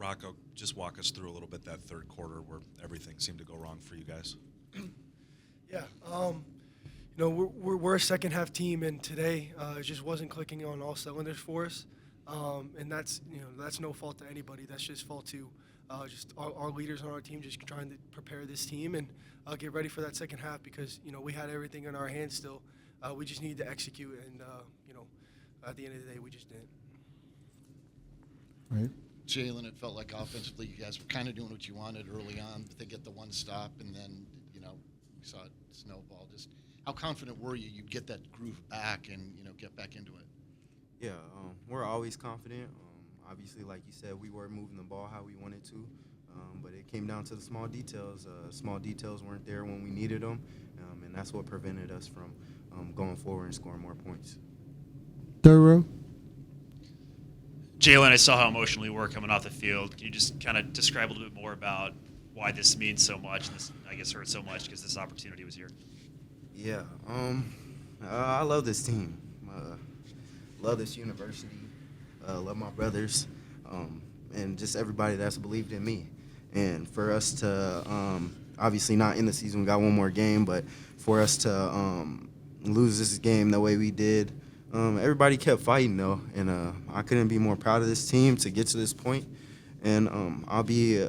Rocco, just walk us through a little bit that third quarter where everything seemed to go wrong for you guys. Yeah, we're a second half team, and today it just wasn't clicking on all cylinders for us. And that's no fault to anybody. That's just fault to just our leaders on our team, just trying to prepare this team and get ready for that second half because we had everything in our hands still. We just needed to execute, and at the end of the day, we just didn't. Right. Jaylin, it felt like offensively you guys were kind of doing what you wanted early on, but they get the one stop, and then we saw it snowball. Just how confident were you you'd get that groove back and get back into it? Yeah, we're always confident. Obviously, like you said, we were moving the ball how we wanted to, but it came down to the small details. Small details weren't there when we needed them, and that's what prevented us from going forward and scoring more points. Third row. Jaylin, I saw how emotional you were coming off the field. Can you just kind of describe a little bit more about why this means so much, and this, I guess, hurts so much because this opportunity was here? Yeah, I love this team. Love this university. Love my brothers, and just everybody that's believed in me. And for us to, obviously not in the season, we got one more game, but for us to lose this game the way we did, everybody kept fighting, though, and I couldn't be more proud of this team to get to this point. And I'll be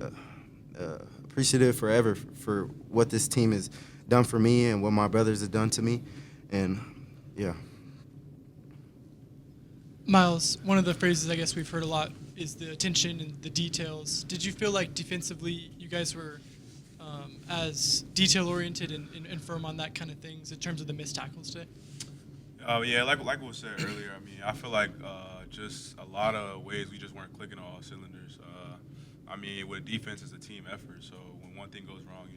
appreciative forever for what this team has done for me and what my brothers have done to me. And, yeah. Myles, one of the phrases I guess we've heard a lot is the attention and the details. Did you feel like defensively you guys were as detail-oriented and firm on that kind of things in terms of the missed tackles today? Yeah, like was said earlier, I mean, I feel like just a lot of ways we just weren't clicking on all cylinders. I mean, with defense, it's a team effort, so when one thing goes wrong,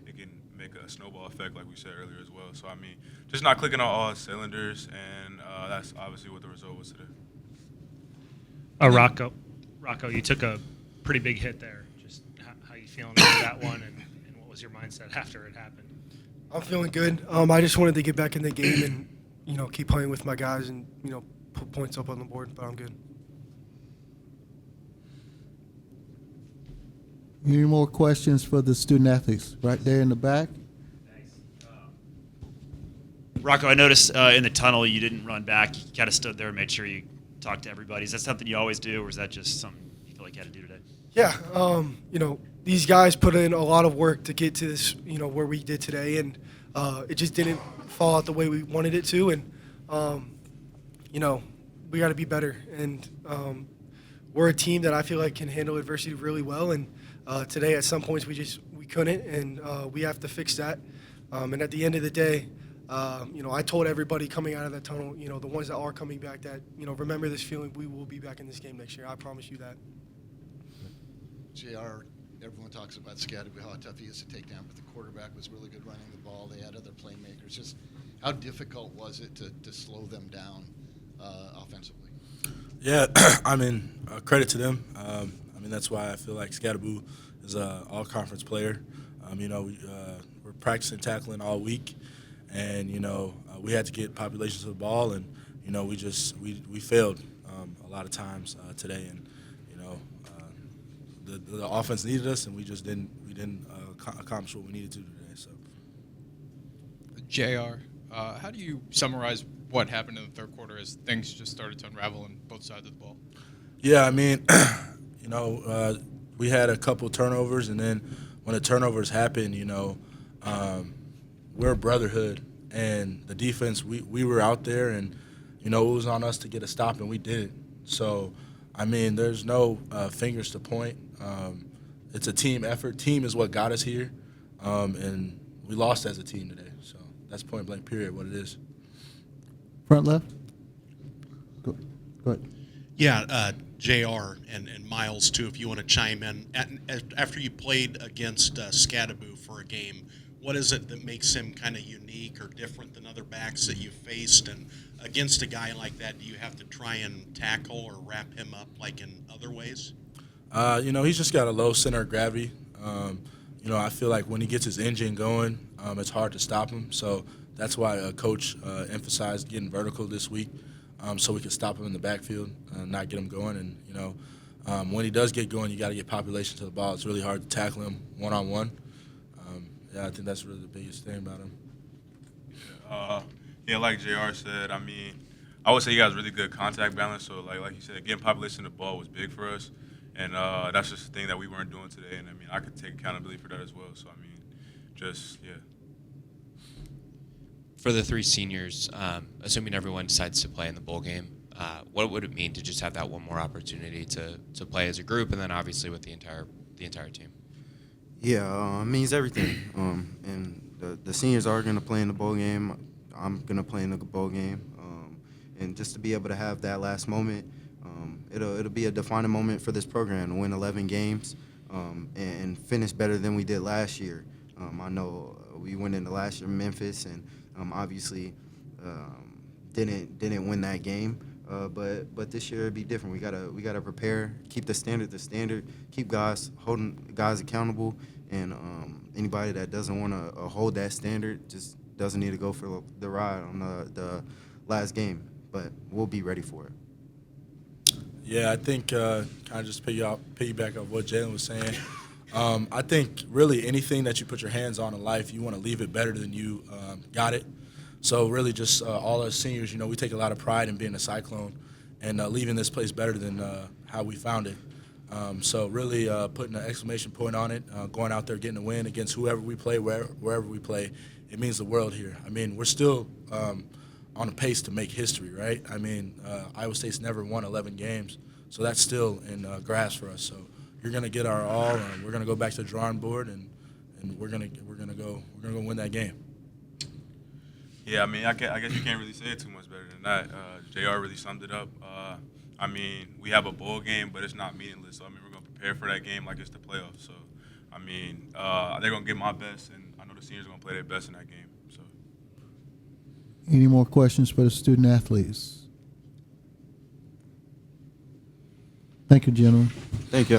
it can make a snowball effect like we said earlier as well. So, I mean, just not clicking on all cylinders, and that's obviously what the result was today. Rocco, you took a pretty big hit there. Just how you feeling about that one, and what was your mindset after it happened? I'm feeling good. I just wanted to get back in the game and keep playing with my guys and, put points up on the board, but I'm good. Any more questions for the student athletes? Right there in the back. Thanks. Rocco, I noticed in the tunnel you didn't run back. You kind of stood there and made sure you talked to everybody. Is that something you always do, or is that just something you feel like you had to do today? Yeah, these guys put in a lot of work to get to this, where we did today, and it just didn't fall out the way we wanted it to, and we got to be better. And we're a team that I feel like can handle adversity really well, and today at some points we couldn't, and we have to fix that. And at the end of the day, I told everybody coming out of that tunnel, the ones that are coming back, that remember this feeling. We will be back in this game next year. I promise you that. JR, everyone talks about Scadaboo, how tough he is to take down, but the quarterback was really good running the ball. They had other playmakers. Just how difficult was it to slow them down offensively? Yeah, I mean, credit to them. That's why I feel like Scadaboo is an all-conference player. We're practicing tackling all week, and we had to get population to the ball, and we failed a lot of times today, and the offense needed us, and we didn't accomplish what we needed to today. So, JR, how do you summarize what happened in the third quarter as things just started to unravel on both sides of the ball? Yeah, I mean, we had a couple turnovers, and then when the turnovers happened, we're a brotherhood, and the defense, we were out there, and it was on us to get a stop, and we did it. So, I mean, there's no fingers to point. It's a team effort. Team is what got us here, and we lost as a team today. So that's point blank period what it is. Front left. Go ahead. Yeah, JR and Myles, too, if you want to chime in. After you played against Scadaboo for a game, what is it that makes him kind of unique or different than other backs that you've faced? And against a guy like that, do you have to try and tackle or wrap him up like in other ways? He's just got a low center of gravity. I feel like when he gets his engine going, it's hard to stop him. So that's why Coach emphasized getting vertical this week, so we could stop him in the backfield and not get him going. And, When he does get going, you got to get population to the ball. It's really hard to tackle him one-on-one. Yeah, I think that's really the biggest thing about him. Yeah, like JR said, I mean, I would say he has really good contact balance. So, like you said, getting population to the ball was big for us. And that's just the thing that we weren't doing today. And, I mean, I could take accountability for that as well. So, I mean, just, yeah. For the three seniors, assuming everyone decides to play in the bowl game, what would it mean to just have that one more opportunity to play as a group, and then obviously with the entire team? Yeah, it means everything. And the seniors are going to play in the bowl game. I'm going to play in the bowl game. And just to be able to have that last moment, it'll be a defining moment for this program to win 11 games and finish better than we did last year. I know we went into last year Memphis and obviously didn't win that game. But this year it'd be different. We gotta prepare, keep the standard, keep holding guys accountable, and anybody that doesn't want to hold that standard just doesn't need to go for the ride on the last game. But we'll be ready for it. Yeah, I think kind of just piggyback off what Jaylin was saying. I think really anything that you put your hands on in life, you want to leave it better than you got it. So really just all us seniors, we take a lot of pride in being a Cyclone and leaving this place better than how we found it. So really putting an exclamation point on it, going out there getting a win against whoever we play, wherever we play, it means the world here. I mean, we're still on a pace to make history, right? I mean, Iowa State's never won 11 games, so that's still in grasp for us. So you're going to get our all, and we're going to go back to the drawing board, and we're going to go win that game. Yeah, I mean, I guess you can't really say it too much better than that. JR really summed it up. I mean, we have a bowl game, but it's not meaningless. So, I mean, we're going to prepare for that game like it's the playoffs. So, I mean, they're going to give my best, and I know the seniors are going to play their best in that game. So. Any more questions for the student athletes? Thank you, gentlemen. Thank you.